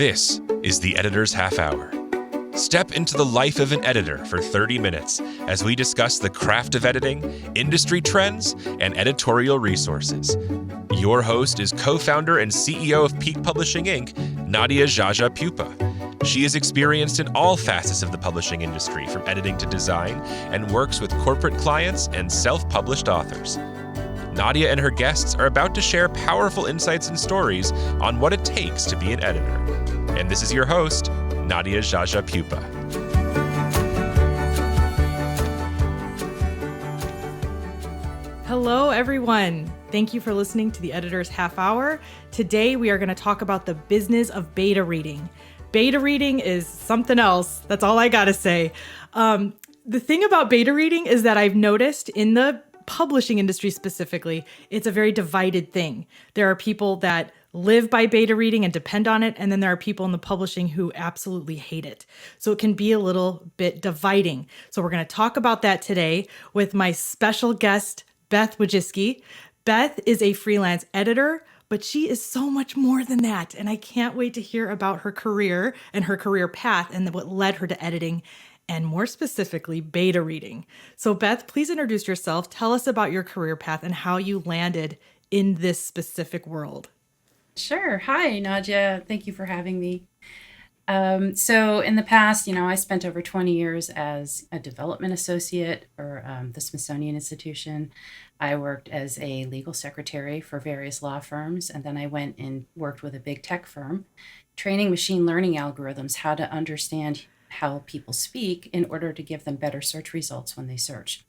This is the Editor's Half Hour. Step into the life of an editor for 30 minutes as we discuss the craft of editing, industry trends, and editorial resources. Your host is co-founder and CEO of Peak Publishing Inc., Nadia Jaja Pupa. She is experienced in all facets of the publishing industry, from editing to design, and works with corporate clients and self-published authors. Nadia and her guests are about to share powerful insights and stories on what it takes to be an editor. And this is your host, Nadia Jaja Pupa. Hello, everyone. Thank you for listening to the Editor's Half Hour. Today, we are going to talk about the business of beta reading. Beta reading is something else. That's all I got to say. The thing about beta reading is that I've noticed in the publishing industry specifically, it's a very divided thing. There are people that live by beta reading and depend on it, and then there are people in the publishing who absolutely hate it. So it can be a little bit dividing. So we're going to talk about that today with my special guest, Beth Wojiski. Beth is a freelance editor, but she is so much more than that. And I can't wait to hear about her career and her career path and what led her to editing, and more specifically, beta reading. So Beth, please introduce yourself. Tell us about your career path and how you landed in this specific world. Sure. Hi, Nadia. Thank you for having me. So in the past, I spent over 20 years as a development associate for the Smithsonian Institution. I worked as a legal secretary for various law firms, and then I went and worked with a big tech firm, training machine learning algorithms how to understand how people speak in order to give them better search results when they search.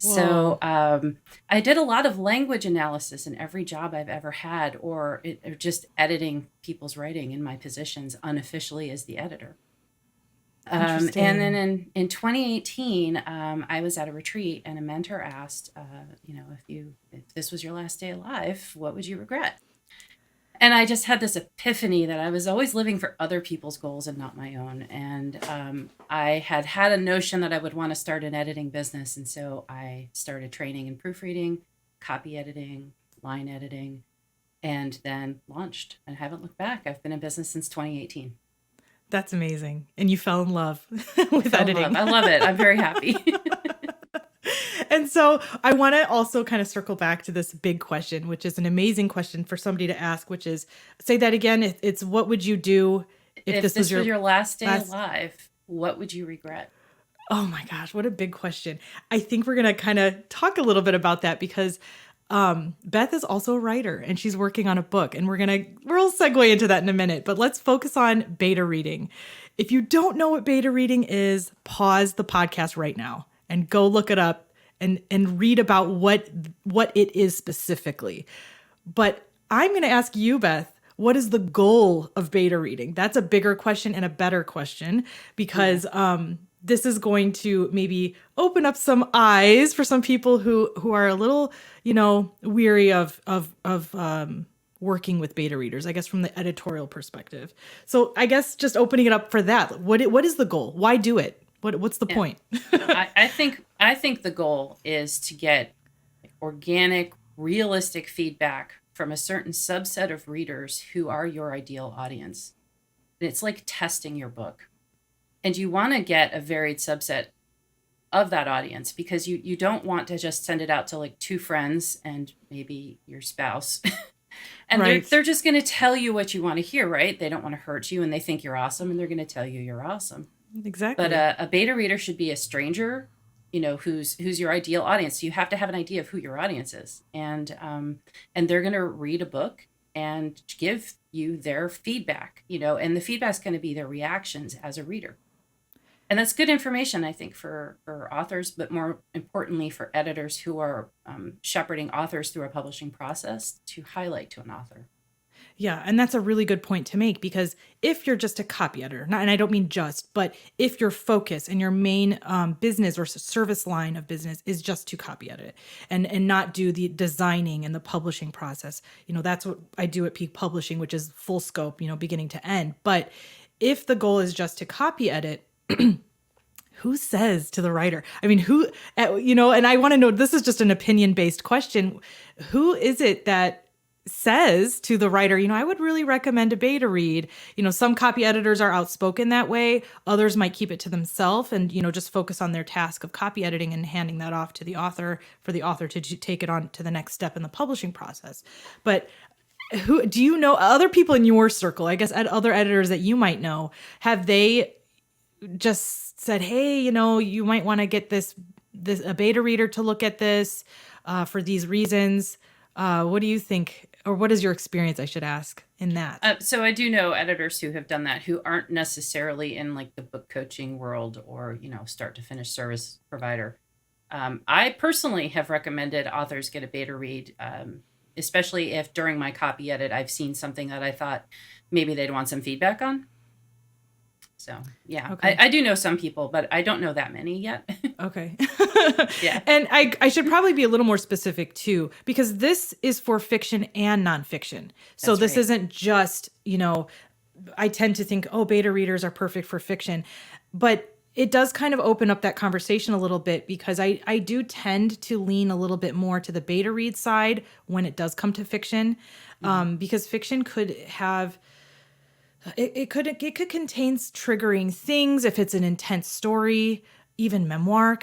Whoa. So I did a lot of language analysis in every job I've ever had, or just editing people's writing in my positions unofficially as the editor. And then in 2018, I was at a retreat, and a mentor asked, if this was your last day alive, what would you regret? And I just had this epiphany that I was always living for other people's goals and not my own. And I had a notion that I would want to start an editing business. And so I started training in proofreading, copy editing, line editing, and then launched. And I haven't looked back. I've been in business since 2018. That's amazing. And you fell in love with editing. I love it. I'm very happy. And so I want to also kind of circle back to this big question, which is an amazing question for somebody to ask, which is, say that again, it's what would you do if this was your last day alive? What would you regret? Oh my gosh, what a big question. I think we're going to kind of talk a little bit about that because Beth is also a writer and she's working on a book, and we'll segue into that in a minute, but let's focus on beta reading. If you don't know what beta reading is, pause the podcast right now and go look it up and read about what it is specifically. But I'm going to ask you, Beth, what is the goal of beta reading? That's a bigger question and a better question, because this is going to maybe open up some eyes for some people who are a little, weary of working with beta readers, I guess, from the editorial perspective. So I guess just opening it up for that, what is the goal? Why do it? What's the point? I think the goal is to get organic, realistic feedback from a certain subset of readers who are your ideal audience. And it's like testing your book. And you want to get a varied subset of that audience, because you don't want to just send it out to like two friends and maybe your spouse. And right. they're just going to tell you what you want to hear, right? They don't want to hurt you, and they think you're awesome, and they're going to tell you you're awesome. Exactly. But a beta reader should be a stranger, who's your ideal audience. So you have to have an idea of who your audience is, and they're going to read a book and give you their feedback, and the feedback's going to be their reactions as a reader. And that's good information, I think, for authors, but more importantly for editors who are shepherding authors through a publishing process to highlight to an author. Yeah, and that's a really good point to make, because if you're just a copy editor, and I don't mean just, but if your focus and your main business or service line of business is just to copy edit and not do the designing and the publishing process, that's what I do at Peak Publishing, which is full scope, beginning to end. But if the goal is just to copy edit, who says to the writer? I mean, and I want to know, this is just an opinion-based question. Who is it that says to the writer, I would really recommend a beta read. Some copy editors are outspoken that way. Others might keep it to themselves and, just focus on their task of copy editing and handing that off to the author for the author to take it on to the next step in the publishing process. But who do you know other people in your circle, I guess, other editors that you might know, have they just said, hey, you might want to get a beta reader to look at this for these reasons? What do you think, or what is your experience, I should ask, in that? So I do know editors who have done that, who aren't necessarily in like the book coaching world or, start to finish service provider. I personally have recommended authors get a beta read, especially if during my copy edit, I've seen something that I thought maybe they'd want some feedback on. So, yeah, okay. I do know some people, but I don't know that many yet. Okay. Yeah. And I should probably be a little more specific too, because this is for fiction and nonfiction. So That's this right. isn't just, I tend to think, beta readers are perfect for fiction, but it does kind of open up that conversation a little bit, because I do tend to lean a little bit more to the beta read side when it does come to fiction, because fiction could have... It could contain triggering things if it's an intense story. Even memoir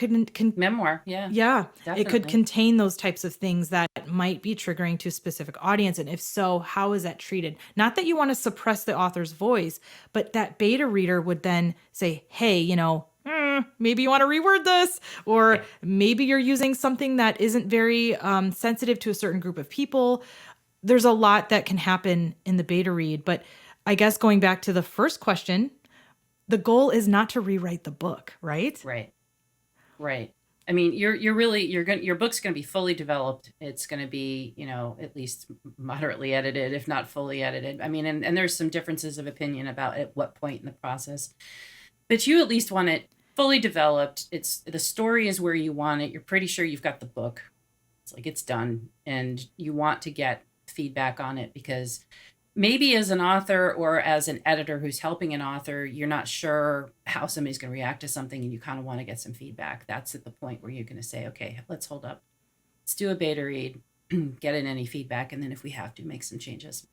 Memoir, yeah. Yeah, definitely. It could contain those types of things that might be triggering to a specific audience. And if so, how is that treated? Not that you want to suppress the author's voice, but that beta reader would then say, hey, maybe you want to reword this, or maybe you're using something that isn't very sensitive to a certain group of people. There's a lot that can happen in the beta read, but I guess going back to the first question, the goal is not to rewrite the book, right? Right. I mean, your book's going to be fully developed. It's going to be, at least moderately edited, if not fully edited. I mean, and there's some differences of opinion about at what point in the process, but you at least want it fully developed. The story is where you want it. You're pretty sure you've got the book. It's like it's done, and you want to get feedback on it, because maybe as an author or as an editor who's helping an author, you're not sure how somebody's going to react to something, and you kind of want to get some feedback. That's at the point where you're going to say, okay, let's hold up. Let's do a beta read, get in any feedback, and then if we have to, make some changes.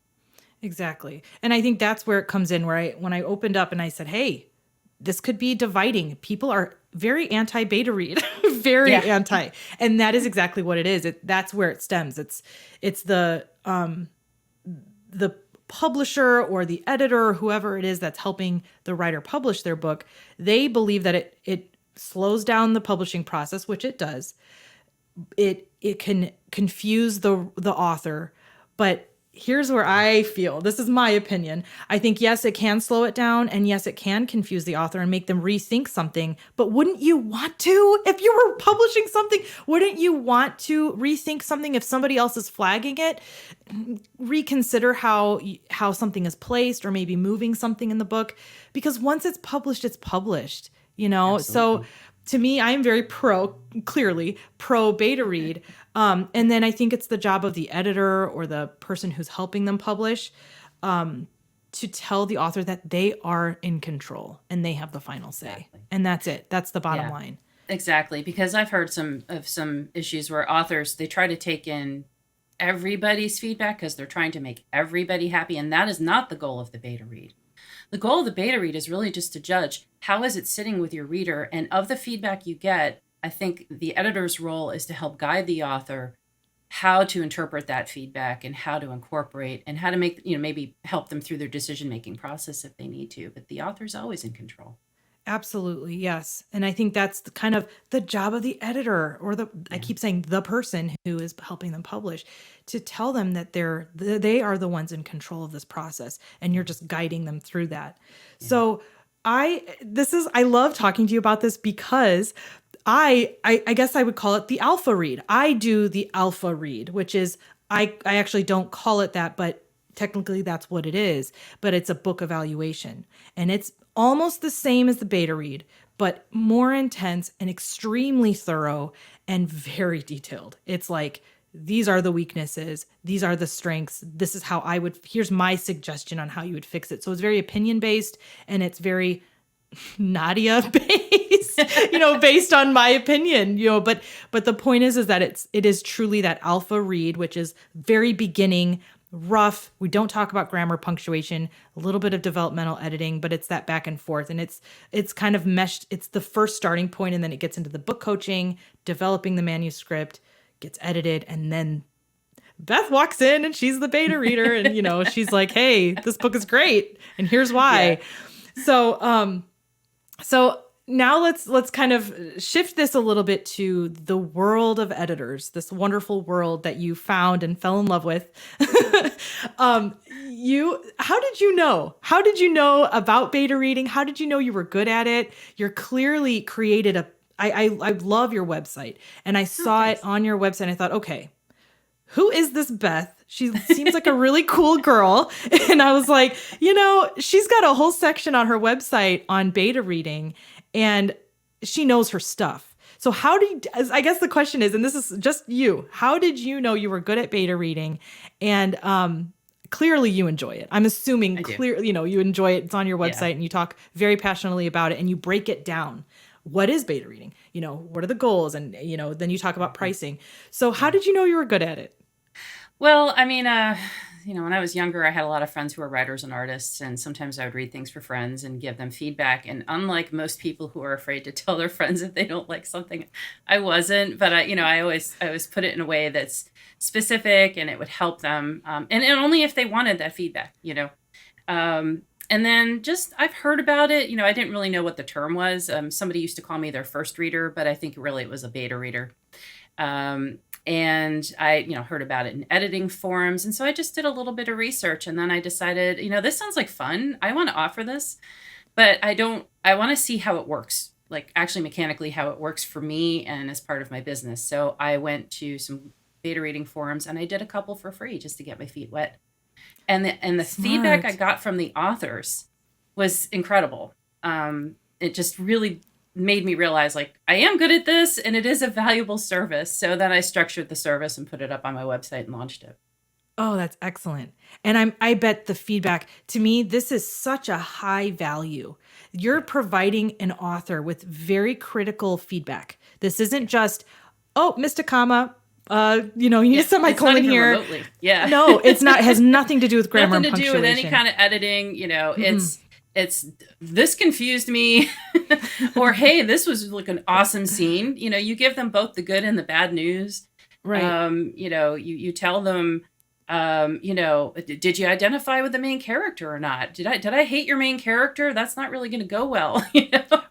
Exactly. And I think that's where it comes in, where when I opened up and I said, hey, this could be dividing. People are very anti-beta read, very anti. And that is exactly what it is. That's where it stems. It's the publisher or the editor or whoever it is that's helping the writer publish their book. They believe that it slows down the publishing process, which it does. It can confuse the author, but here's where I feel, this is my opinion. I think, yes, it can slow it down, and yes, it can confuse the author and make them rethink something. But wouldn't you want to, if you were publishing something, wouldn't you want to rethink something if somebody else is flagging it? Reconsider how something is placed, or maybe moving something in the book, because once it's published, Absolutely. So to me, I'm very clearly pro beta read. And then I think it's the job of the editor or the person who's helping them publish to tell the author that they are in control and they have the final say. Exactly. And that's it. That's the bottom line. Exactly. Because I've heard some issues where authors, they try to take in everybody's feedback because they're trying to make everybody happy. And that is not the goal of the beta read. The goal of the beta read is really just to judge how is it sitting with your reader, and of the feedback you get, I think the editor's role is to help guide the author how to interpret that feedback and how to incorporate and how to make, maybe help them through their decision-making process if they need to. But the author's always in control. Absolutely. Yes. And I think that's kind of the job of the editor, or I keep saying the person who is helping them publish, to tell them that they are the ones in control of this process, and you're just guiding them through that. Yeah. So I love talking to you about this, because I guess I would call it the alpha read. I do the alpha read, which is, I actually don't call it that, but technically that's what it is, but it's a book evaluation, and it's almost the same as the beta read, but more intense and extremely thorough and very detailed. It's like, these are the weaknesses, these are the strengths, this is how here's my suggestion on how you would fix it. So it's very opinion based, and it's very Nadia based, based on my opinion, but the point is that it is truly that alpha read, which is very beginning, rough. We don't talk about grammar, punctuation, a little bit of developmental editing, but it's that back and forth. And it's kind of meshed. It's the first starting point, and then it gets into the book coaching, developing the manuscript, gets edited, and then Beth walks in and she's the beta reader, and she's like, "Hey, this book is great, and here's why." Yeah. So now let's kind of shift this a little bit to the world of editors, this wonderful world that you found and fell in love with. How did you know? How did you know about beta reading? How did you know you were good at it? You're clearly created I love your website, and I saw it on your website, and I thought, okay, who is this Beth? She seems like a really cool girl. And I was like, she's got a whole section on her website on beta reading, and she knows her stuff. So I guess the question is, and this is just you, how did you know you were good at beta reading? And clearly you enjoy it. I'm assuming you enjoy it. It's on your website, and you talk very passionately about it, and you break it down. What is beta reading? What are the goals? And, then you talk about pricing. So how did you know you were good at it? Well, I mean, when I was younger, I had a lot of friends who were writers and artists, and sometimes I would read things for friends and give them feedback. And unlike most people who are afraid to tell their friends if they don't like something, I wasn't. But I always put it in a way that's specific, and it would help them, and only if they wanted that feedback, And then I've heard about it. I didn't really know what the term was. Somebody used to call me their first reader, but I think really it was a beta reader. And I, heard about it in editing forums. And so I just did a little bit of research, and then I decided, this sounds like fun. I want to offer this, but I want to see how it works, like actually mechanically how it works for me and as part of my business. So I went to some beta reading forums, and I did a couple for free just to get my feet wet. And the feedback I got from the authors was incredible. It just really made me realize, like, I am good at this, and it is a valuable service. So then I structured the service and put it up on my website and launched it. Oh, that's excellent. And I bet the feedback, to me, this is such a high value. You're providing an author with very critical feedback. This isn't just, oh, missed a comma. You need a semicolon here. Remotely. Yeah. No, it's not. It has nothing to do with grammar and punctuation. Nothing to do with any kind of editing. It's this confused me, or hey, this was like an awesome scene. You give them both the good and the bad news. Right. You tell them, did you identify with the main character or not? Did I hate your main character? That's not really going to go well.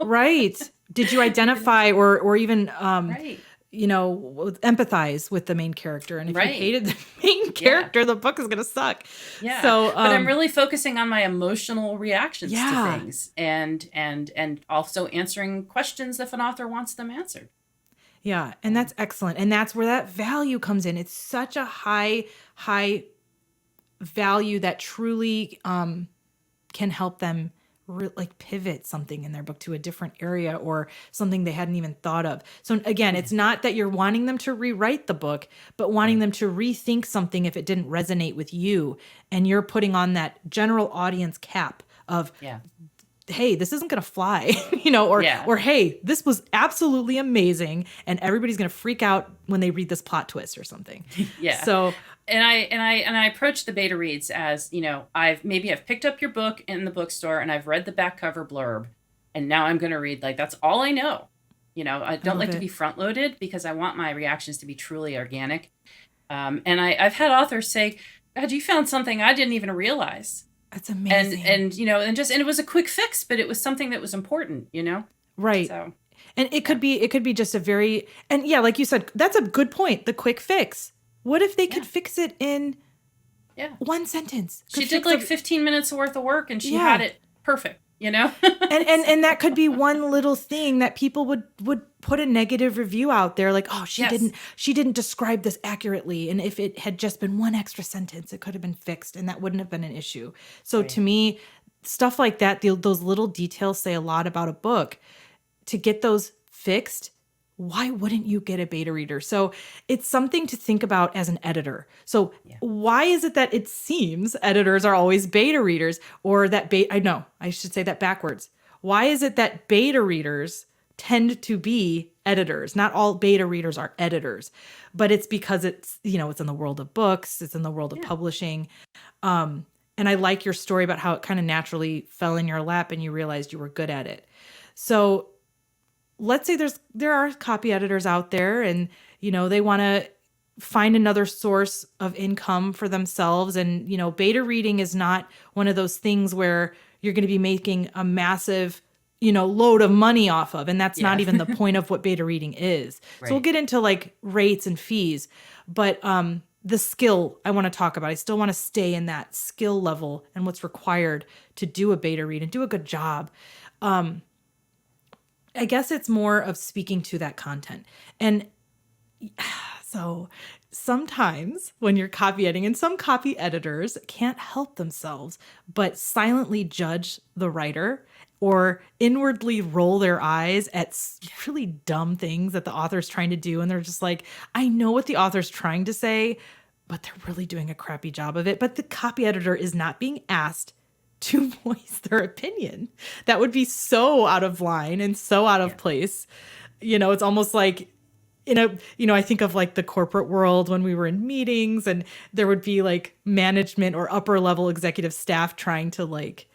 Right. Did you identify or even right. empathize with the main character? And if you hated the main character, the book is going to suck. Yeah. So, but I'm really focusing on my emotional reactions to things, and also answering questions if an author wants them answered. Yeah. And that's excellent. And that's where that value comes in. It's such a high value that truly can help them pivot something in their book to a different area or something they hadn't even thought of. So again, it's not that you're wanting them to rewrite the book, but wanting them to rethink something if it didn't resonate with you. And you're putting on that general audience cap of, hey, this isn't going to fly, or hey, this was absolutely amazing, and everybody's going to freak out when they read this plot twist or something. Yeah. So, and I approach the beta reads as, I've picked up your book in the bookstore and I've read the back cover blurb, and now I'm going to read, that's all I know. I don't like to be front loaded because I want my reactions to be truly organic. And I've had authors say, God, you found something I didn't even realize. That's amazing. And it was a quick fix, but it was something that was important, Right. So, and it could be just a very, and like you said, that's a good point. The quick fix. What if they could fix it in one sentence? She did 15 minutes worth of work, and she had it perfect, and that could be one little thing that people would put a negative review out there, like, oh, she didn't describe this accurately, and if it had just been one extra sentence, it could have been fixed, and that wouldn't have been an issue. So to me, stuff like that, those little details say a lot about a book. To get those fixed, why wouldn't you get a beta reader? So it's something to think about as an editor. So why is it that it seems editors are always beta readers, or that I should say that backwards. Why is it that beta readers tend to be editors. Not all beta readers are editors, but it's because it's, it's in the world of books, it's in the world of publishing. And I like your story about how it kind of naturally fell in your lap and you realized you were good at it. So let's say there are copy editors out there and, they want to find another source of income for themselves. And, beta reading is not one of those things where you're going to be making a massive, load of money off of. And that's not even the point of what beta reading is. Right. So we'll get into like rates and fees, but the skill I want to talk about, I still want to stay in that skill level and what's required to do a beta read and do a good job. I guess it's more of speaking to that content. And so sometimes when you're copy editing, and some copy editors can't help themselves but silently judge the writer or inwardly roll their eyes at really dumb things that the author's trying to do. And they're just like, I know what the author's trying to say, but they're really doing a crappy job of it. But the copy editor is not being asked to voice their opinion. That would be so out of line and so out of place. It's almost like, I think of like the corporate world when we were in meetings and there would be like management or upper level executive staff trying to like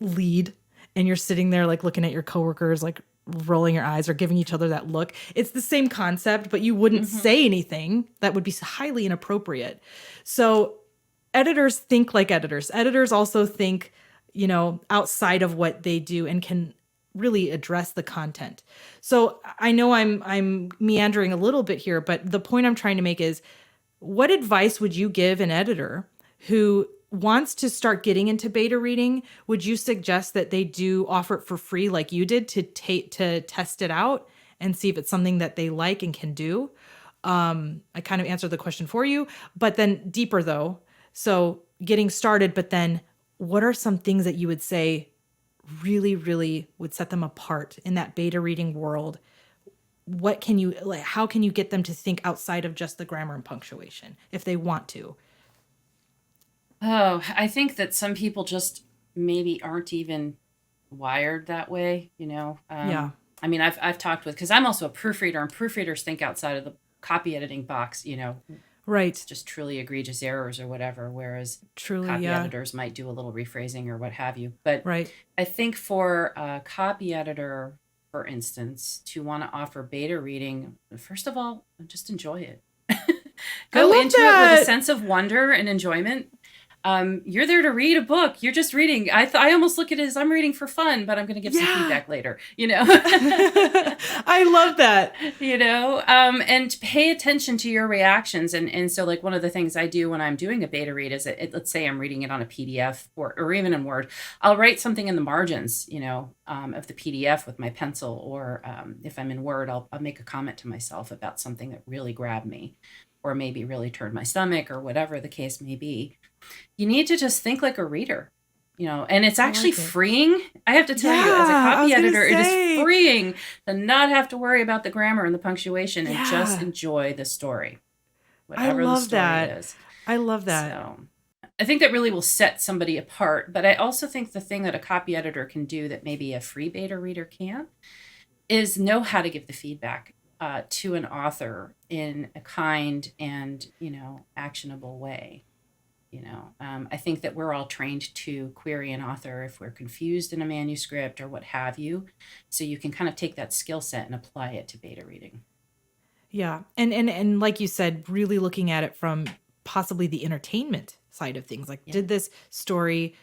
lead. And you're sitting there like looking at your coworkers, like rolling your eyes or giving each other that look. It's the same concept, but you wouldn't say anything that would be highly inappropriate. So editors think like editors. Editors also think, outside of what they do and can really address the content. So I know I'm meandering a little bit here, but the point I'm trying to make is, what advice would you give an editor who wants to start getting into beta reading? Would you suggest that they do offer it for free like you did to test it out and see if it's something that they like and can do? I kind of answered the question for you, but then deeper though. So getting started, but then what are some things that you would say really, really would set them apart in that beta reading world? What can you, like, how can you get them to think outside of just the grammar and punctuation if they want to? Oh, I think that some people just maybe aren't even wired that way, Yeah. I mean, I've talked with, because I'm also a proofreader, and proofreaders think outside of the copy editing box, Right. just truly egregious errors or whatever, whereas Truly, copy yeah. editors might do a little rephrasing or what have you. But Right. I think for a copy editor, for instance, to want to offer beta reading, first of all, just enjoy it. Go into it with a sense of wonder and enjoyment. You're there to read a book. You're just reading. I almost look at it as I'm reading for fun, but I'm going to give some feedback later, I love that. And pay attention to your reactions. And so like one of the things I do when I'm doing a beta read is let's say I'm reading it on a PDF or even in Word, I'll write something in the margins, of the PDF with my pencil, or if I'm in Word, I'll make a comment to myself about something that really grabbed me, or maybe really turned my stomach, or whatever the case may be. You need to just think like a reader, and it's actually freeing. I have to tell you, as a copy editor, it is freeing to not have to worry about the grammar and the punctuation and just enjoy the story, whatever the story is. I love that. So I think that really will set somebody apart. But I also think the thing that a copy editor can do that maybe a free beta reader can't is know how to give the feedback to an author in a kind and, actionable way. I think that we're all trained to query an author if we're confused in a manuscript or what have you. So you can kind of take that skill set and apply it to beta reading. Yeah. And like you said, really looking at it from possibly the entertainment side of things. Like, did this story,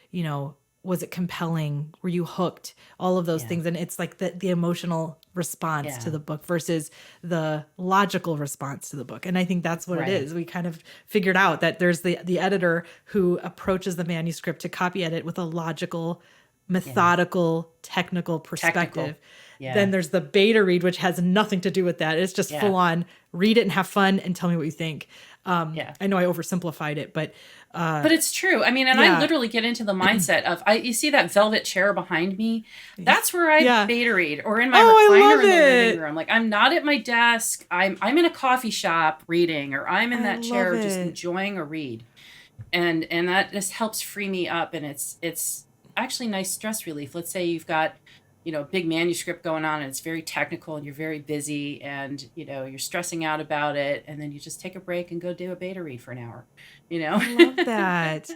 was it compelling? Were you hooked? All of those things. And it's like the emotional response to the book versus the logical response to the book. And I think that's what it is. We kind of figured out that there's the editor who approaches the manuscript to copy edit with a logical, methodical, technical perspective. Yeah. Then there's the beta read, which has nothing to do with that. It's just full on read it and have fun and tell me what you think. I know I oversimplified it, but it's true. I mean, and I literally get into the mindset of, you see that velvet chair behind me? That's where I beta read, or in my recliner in the living room. Like, I'm not at my desk. I'm in a coffee shop reading, or I'm in that chair just enjoying a read. And that just helps free me up. And it's actually nice stress relief. Let's say you've got a big manuscript going on and it's very technical and you're very busy and, you're stressing out about it. And then you just take a break and go do a beta read for an hour, I love that.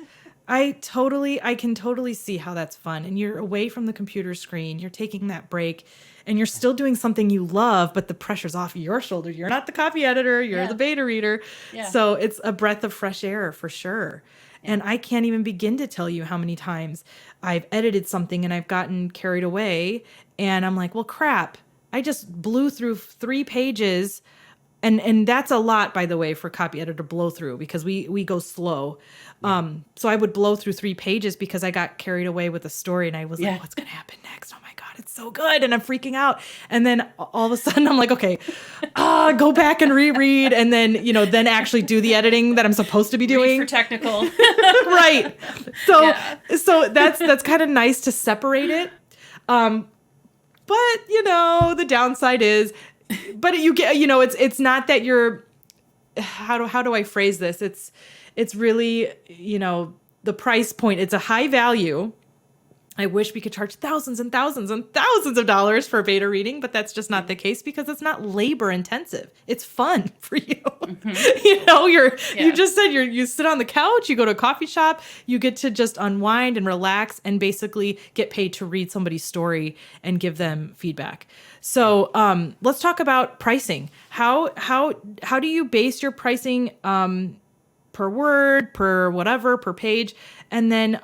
I can totally see how that's fun. And you're away from the computer screen, you're taking that break and you're still doing something you love, but the pressure's off your shoulders. You're not the copy editor, you're the beta reader. Yeah. So it's a breath of fresh air for sure. And I can't even begin to tell you how many times I've edited something and I've gotten carried away and I'm like, well, crap, I just blew through 3 pages. And that's a lot, by the way, for copy editor to blow through because we go slow. So I would blow through 3 pages because I got carried away with the story and I was like, what's going to happen next? Oh my God, it's so good. And I'm freaking out. And then all of a sudden I'm like, okay, go back and reread. And then, then actually do the editing that I'm supposed to be doing. Read for technical. Right. So that's kind of nice to separate it. But the downside is, but you get, it's not that you're, how do I phrase this? It's really, the price point, it's a high value. I wish we could charge thousands and thousands and thousands of dollars for a beta reading, but that's just not the case because it's not labor intensive. It's fun for you. Mm-hmm. You just said you sit on the couch, you go to a coffee shop, you get to just unwind and relax and basically get paid to read somebody's story and give them feedback. So let's talk about pricing. How do you base your pricing per word, per whatever, per page? And then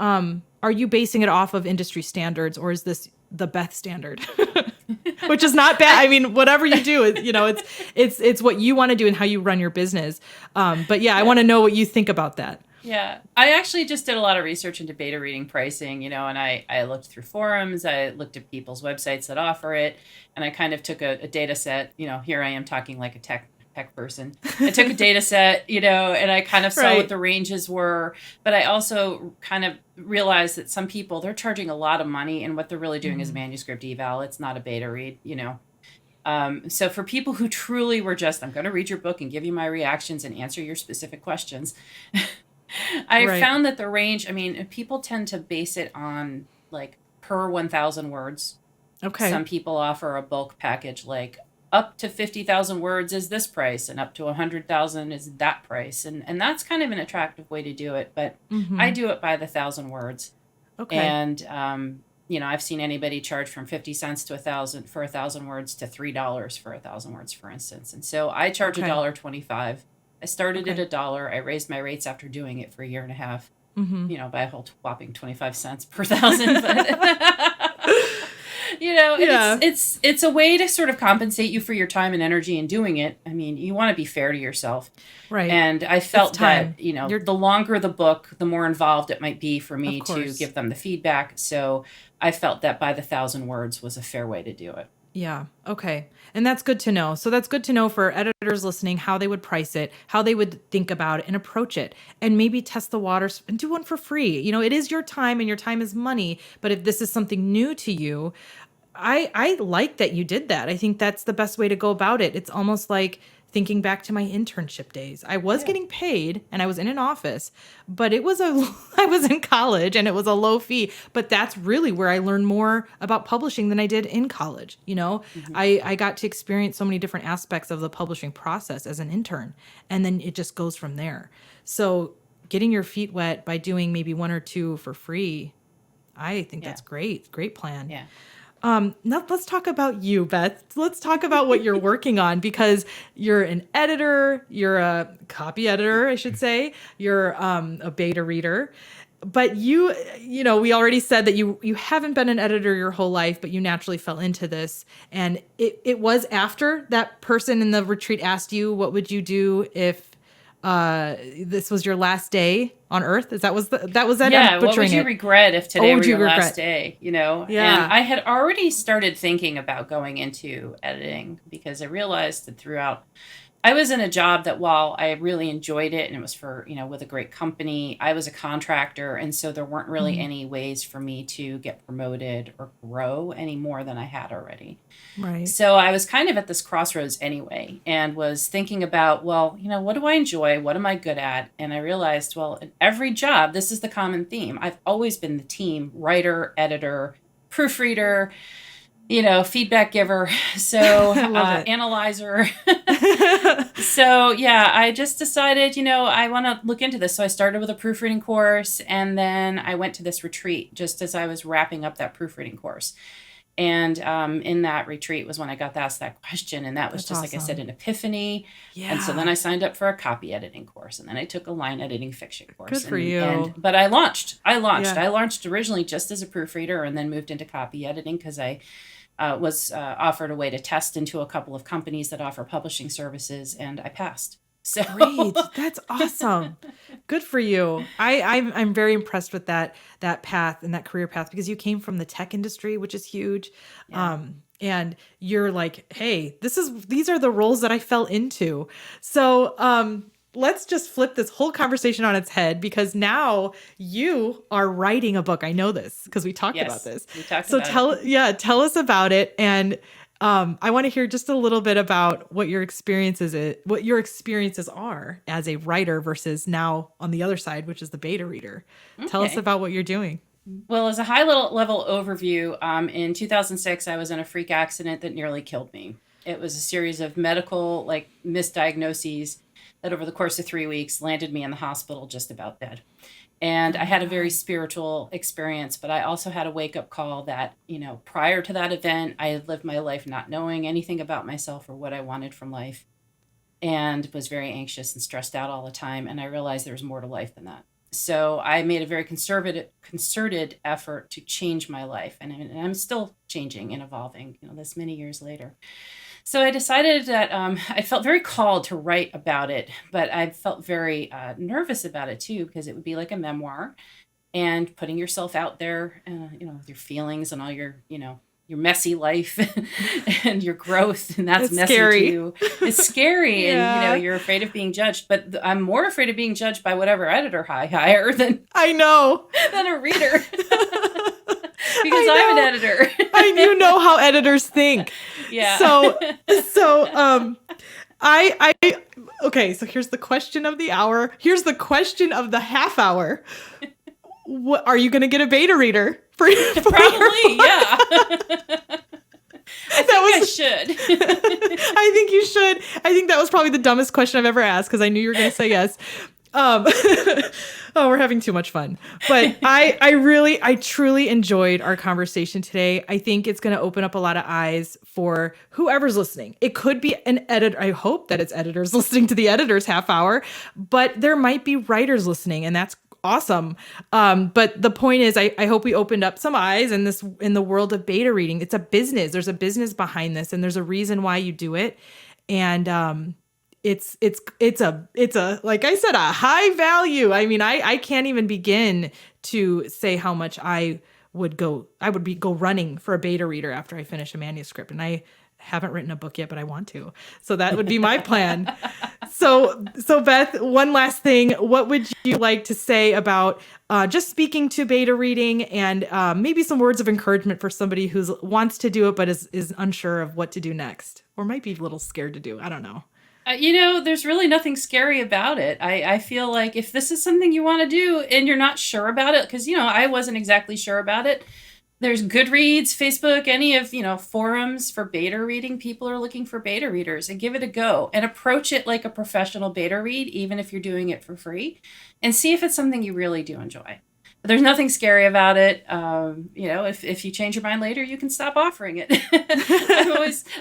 are you basing it off of industry standards or is this the Beth standard? Which is not bad. I mean, whatever you do, it's what you want to do and how you run your business. But yeah, I want to know what you think about that. Yeah, I actually just did a lot of research into beta reading pricing, and I looked through forums, I looked at people's websites that offer it, and I kind of took a data set, here I am talking like a tech person. I took a data set, and I kind of saw what the ranges were, but I also kind of realized that some people, they're charging a lot of money and what they're really doing is manuscript eval. It's not a beta read, So for people who truly were just, I'm going to read your book and give you my reactions and answer your specific questions, I found that the range, people tend to base it on like per 1,000 words. Okay. Some people offer a bulk package like up to 50,000 words is this price and up to 100,000 is that price. And that's kind of an attractive way to do it. But I do it by the 1,000 words. Okay. And, I've seen anybody charge from 50 cents to 1,000 for 1,000 words to $3 for 1,000 words, for instance. And so I charge $1.25. I started at $1. I raised my rates after doing it for a year and a half, by a whole whopping 25 cents per 1,000. But, it's a way to sort of compensate you for your time and energy in doing it. I mean, you want to be fair to yourself. Right. And I felt that, the longer the book, the more involved it might be for me to give them the feedback. So I felt that by the 1,000 words was a fair way to do it. Yeah. Okay. And that's good to know. So that's good to know for editors listening, how they would price it, how they would think about it and approach it and maybe test the waters and do one for free. It is your time and your time is money. But if this is something new to you, I like that you did that. I think that's the best way to go about it. It's almost like thinking back to my internship days. I was getting paid and I was in an office, but I was in college and it was a low fee, but that's really where I learned more about publishing than I did in college. I got to experience so many different aspects of the publishing process as an intern, and then it just goes from there. So getting your feet wet by doing maybe 1 or 2 for free, I think that's great. Great plan. Yeah. Now let's talk about you, Beth. Let's talk about what you're working on because you're an editor, you're a copy editor, I should say. You're a beta reader. But we already said that you haven't been an editor your whole life, but you naturally fell into this. And it was after that person in the retreat asked you, what would you do if this was your last day on Earth? That was that? Yeah. What would you regret if today were your last day? Yeah. And I had already started thinking about going into editing because I realized that throughout, I was in a job that while I really enjoyed it and it was for, with a great company, I was a contractor. And so there weren't really any ways for me to get promoted or grow any more than I had already. Right. So I was kind of at this crossroads anyway and was thinking about, well, what do I enjoy? What am I good at? And I realized, well, in every job, this is the common theme. I've always been the team writer, editor, proofreader, feedback giver, so I love it. analyzer. So yeah, I just decided, I want to look into this. So I started with a proofreading course, and then I went to this retreat just as I was wrapping up that proofreading course. And in that retreat was when I got asked that question. And that was That's just, like I said, awesome. an epiphany. Yeah. And so then I signed up for a copy editing course, and then I took a line editing fiction course. Good for And you. but I launched. Yeah. I launched originally just as a proofreader, and then moved into copy editing because I was offered a way to test into a couple of companies that offer publishing services, and I passed. So Great. That's awesome. Good for you. I'm very impressed with that path and that career path, because you came from the tech industry, which is huge. Yeah. And you're like, hey, these are the roles that I fell into. So let's just flip this whole conversation on its head, because now you are writing a book. I know this because we talked about Yes, this. we talked So about it. tell us about it. And I want to hear just a little bit about what your experiences are as a writer versus now on the other side, which is the beta reader. Tell us Okay. about what you're doing. Well, as a high level overview, in 2006, I was in a freak accident that nearly killed me. It was a series of medical, like, misdiagnoses that over the course of 3 weeks landed me in the hospital just about dead. And Oh I my had a very God. spiritual experience, but I also had a wake up call that, prior to that event, I had lived my life not knowing anything about myself or what I wanted from life, and was very anxious and stressed out all the time. And I realized there was more to life than that. So I made a very concerted effort to change my life. And I'm still changing and evolving, this many years later. So I decided that I felt very called to write about it, but I felt very nervous about it too, because it would be like a memoir, and putting yourself out there, with your feelings and all your messy life and your growth, and that's It's messy scary. too. It's scary, and Yeah, you're afraid of being judged. But I'm more afraid of being judged by whatever editor I hire than I know. a reader, because I'm I an editor. you know how editors think. Yeah. So I okay, so here's the question of the hour. Here's the question of the half hour. What are you going to get a beta reader for your Probably, book? yeah. I should. I think you should. I think that was probably the dumbest question I've ever asked, because I knew you were going to say yes. Oh, we're having too much fun. But I truly enjoyed our conversation today. I think it's going to open up a lot of eyes for whoever's listening. It could be an editor. I hope that it's editors listening to the editor's half hour, but there might be writers listening, and that's awesome. But the point is, I hope we opened up some eyes in the world of beta reading. It's a business. There's a business behind this, and there's a reason why you do it. And it's a like I said, a high value. I mean, I can't even begin to say how much I would go running for a beta reader after I finish a manuscript. And I haven't written a book yet, but I want to. So that would be my plan. So Beth, one last thing. What would you like to say about just speaking to beta reading, and maybe some words of encouragement for somebody who wants to do it but is unsure of what to do next, or might be a little scared to do? I don't know. There's really nothing scary about it. I feel like if this is something you want to do and you're not sure about it, because, I wasn't exactly sure about it. There's Goodreads, Facebook, any of, forums for beta reading. People are looking for beta readers, and give it a go and approach it like a professional beta read, even if you're doing it for free, and see if it's something you really do enjoy. But there's nothing scary about it. If you change your mind later, you can stop offering it.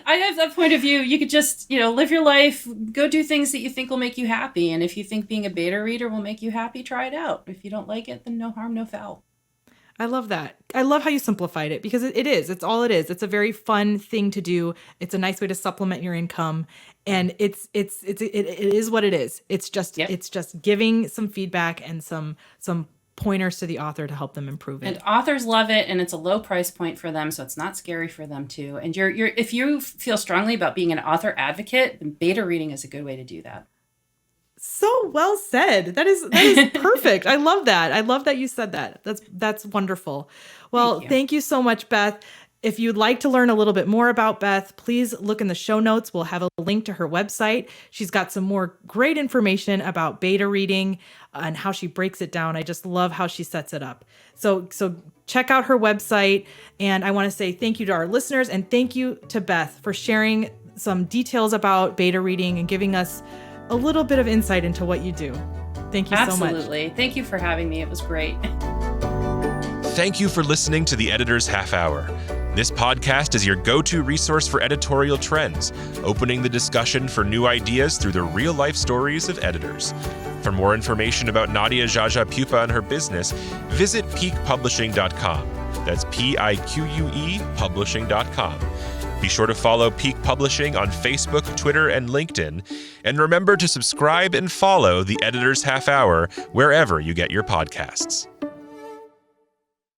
I have that point of view. You could just, live your life, go do things that you think will make you happy. And if you think being a beta reader will make you happy, try it out. If you don't like it, then no harm, no foul. I love that. I love how you simplified it, because it is. It's all it is. It's a very fun thing to do. It's a nice way to supplement your income, and it is what it is. It's just Yep. it's just giving some feedback and some pointers to the author to help them improve it. And authors love it, and it's a low price point for them, so it's not scary for them too. And you're if you feel strongly about being an author advocate, then beta reading is a good way to do that. So well said. That is perfect. I love that. I love that you said that. That's wonderful. Well, thank you so much, Beth. If you'd like to learn a little bit more about Beth, please look in the show notes. We'll have a link to her website. She's got some more great information about beta reading and how she breaks it down. I just love how she sets it up. So check out her website. And I want to say thank you to our listeners, and thank you to Beth for sharing some details about beta reading and giving us a little bit of insight into what you do. Thank you so much. Absolutely. Thank you for having me. It was great. Thank you for listening to the Editor's Half Hour. This podcast is your go-to resource for editorial trends, opening the discussion for new ideas through the real-life stories of editors. For more information about Nadia Jaja Pupa and her business, visit peakpublishing.com. That's Pique publishing.com. Be sure to follow Peak Publishing on Facebook, Twitter, and LinkedIn. And remember to subscribe and follow the Editor's Half Hour wherever you get your podcasts.